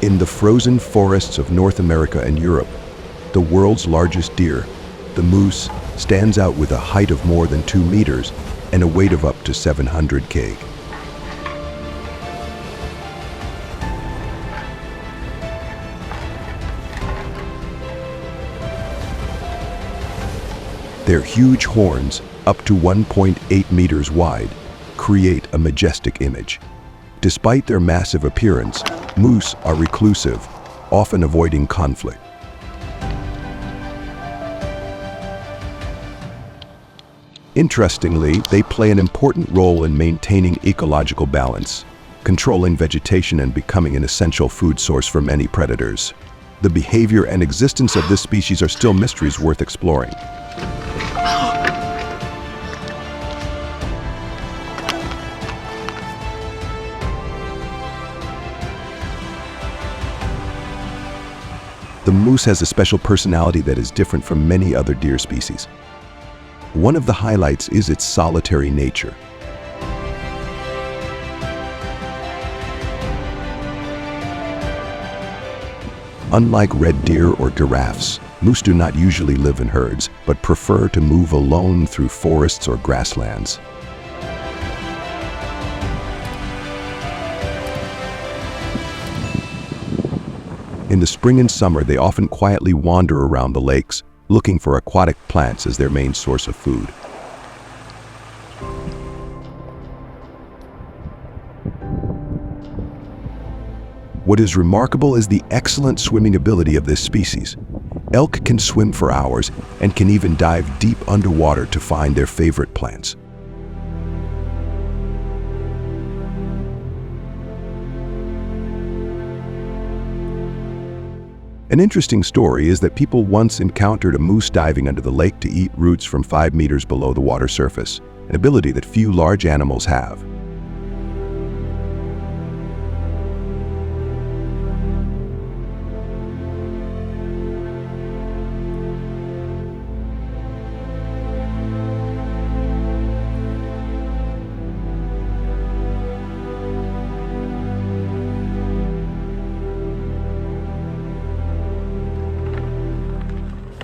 In the frozen forests of North America and Europe, the world's largest deer, the moose, stands out with a height of more than 2 meters and a weight of up to 700 kg. Their huge horns, up to 1.8 meters wide, create a majestic image. Despite their massive appearance, moose are reclusive, often avoiding conflict. Interestingly, they play an important role in maintaining ecological balance, controlling vegetation and becoming an essential food source for many predators. The behavior and existence of this species are still mysteries worth exploring. The moose has a special personality that is different from many other deer species. One of the highlights is its solitary nature. Unlike red deer or giraffes, moose do not usually live in herds, but prefer to move alone through forests or grasslands. In the spring and summer, they often quietly wander around the lakes, looking for aquatic plants as their main source of food. What is remarkable is the excellent swimming ability of this species. Elk can swim for hours and can even dive deep underwater to find their favorite plants. An interesting story is that people once encountered a moose diving under the lake to eat roots from 5 meters below the water surface, an ability that few large animals have.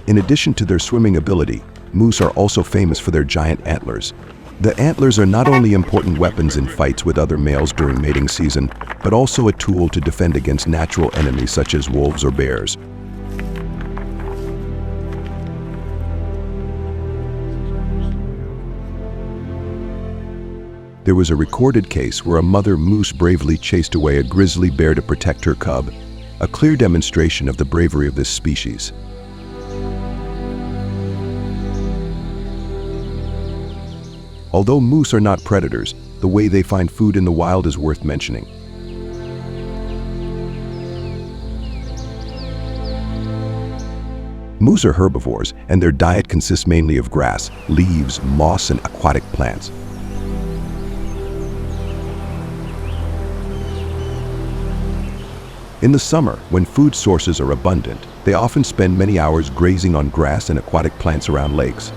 In addition to their swimming ability, moose are also famous for their giant antlers. The antlers are not only important weapons in fights with other males during mating season, but also a tool to defend against natural enemies such as wolves or bears. There was a recorded case where a mother moose bravely chased away a grizzly bear to protect her cub, a clear demonstration of the bravery of this species. Although moose are not predators, the way they find food in the wild is worth mentioning. Moose are herbivores, and their diet consists mainly of grass, leaves, moss, and aquatic plants. In the summer, when food sources are abundant, they often spend many hours grazing on grass and aquatic plants around lakes.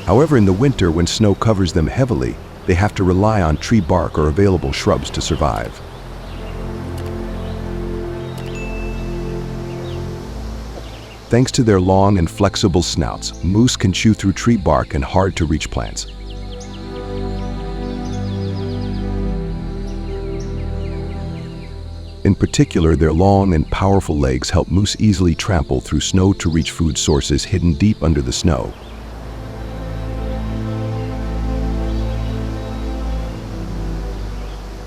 However, in the winter, when snow covers them heavily, they have to rely on tree bark or available shrubs to survive. Thanks to their long and flexible snouts, moose can chew through tree bark and hard-to-reach plants. In particular, their long and powerful legs help moose easily trample through snow to reach food sources hidden deep under the snow.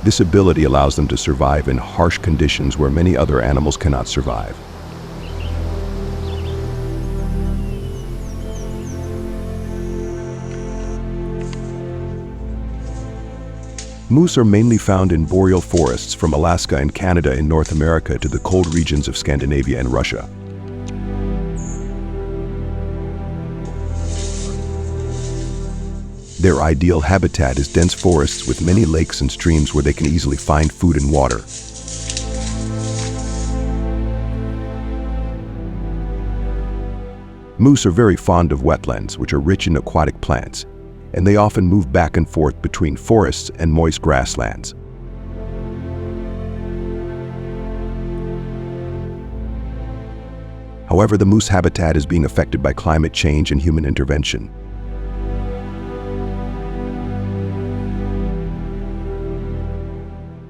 This ability allows them to survive in harsh conditions where many other animals cannot survive. Moose are mainly found in boreal forests from Alaska and Canada in North America to the cold regions of Scandinavia and Russia. Their ideal habitat is dense forests with many lakes and streams where they can easily find food and water. Moose are very fond of wetlands, which are rich in aquatic plants. and they often move back and forth between forests and moist grasslands. However, the moose habitat is being affected by climate change and human intervention.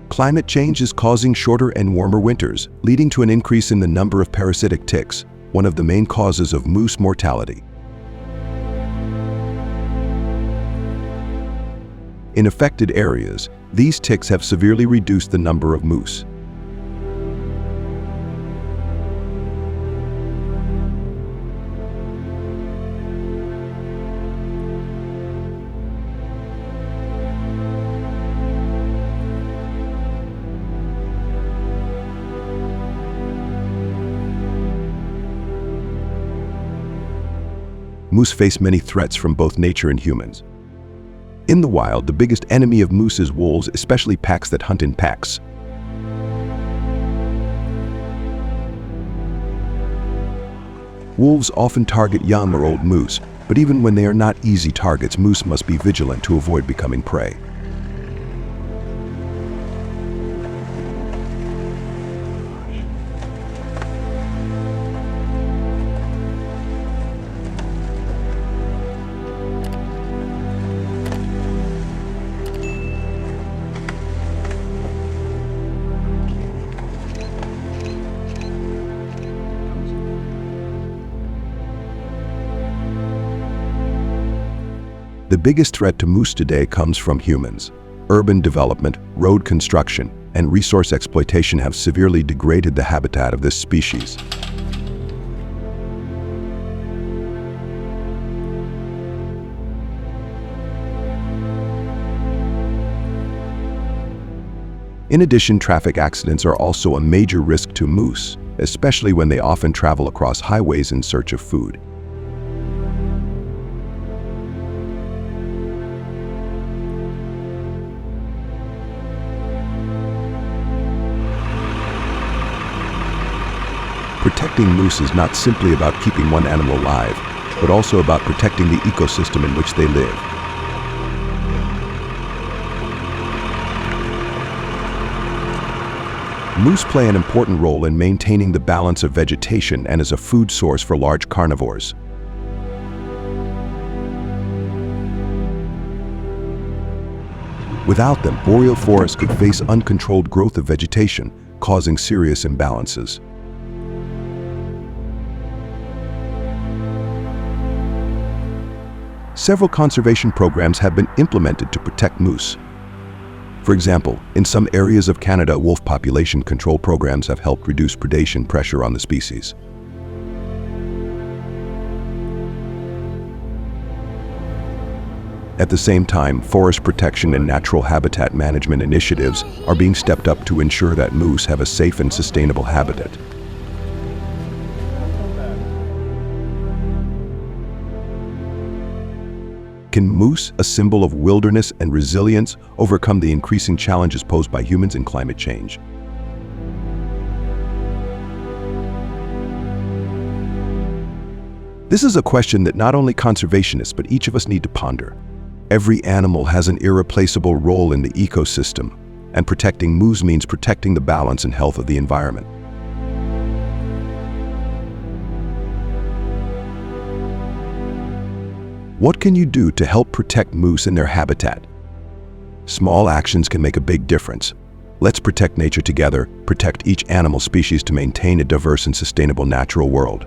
Climate change is causing shorter and warmer winters, leading to an increase in the number of parasitic ticks, one of the main causes of moose mortality. In affected areas, these ticks have severely reduced the number of moose. Moose face many threats from both nature and humans. In the wild, the biggest enemy of moose is wolves, especially packs that hunt in packs. Wolves often target young or old moose, but even when they are not easy targets, moose must be vigilant to avoid becoming prey. The biggest threat to moose today comes from humans. Urban development, road construction, and resource exploitation have severely degraded the habitat of this species. In addition, traffic accidents are also a major risk to moose, especially when they often travel across highways in search of food. Protecting moose is not simply about keeping one animal alive, but also about protecting the ecosystem in which they live. Moose play an important role in maintaining the balance of vegetation and as a food source for large carnivores. Without them, boreal forests could face uncontrolled growth of vegetation, causing serious imbalances. Several conservation programs have been implemented to protect moose. For example, in some areas of Canada, wolf population control programs have helped reduce predation pressure on the species. At the same time, forest protection and natural habitat management initiatives are being stepped up to ensure that moose have a safe and sustainable habitat. Can moose, a symbol of wilderness and resilience, overcome the increasing challenges posed by humans and climate change? This is a question that not only conservationists but each of us need to ponder. Every animal has an irreplaceable role in the ecosystem, and protecting moose means protecting the balance and health of the environment. What can you do to help protect moose in their habitat? Small actions can make a big difference. Let's protect nature together, protect each animal species to maintain a diverse and sustainable natural world.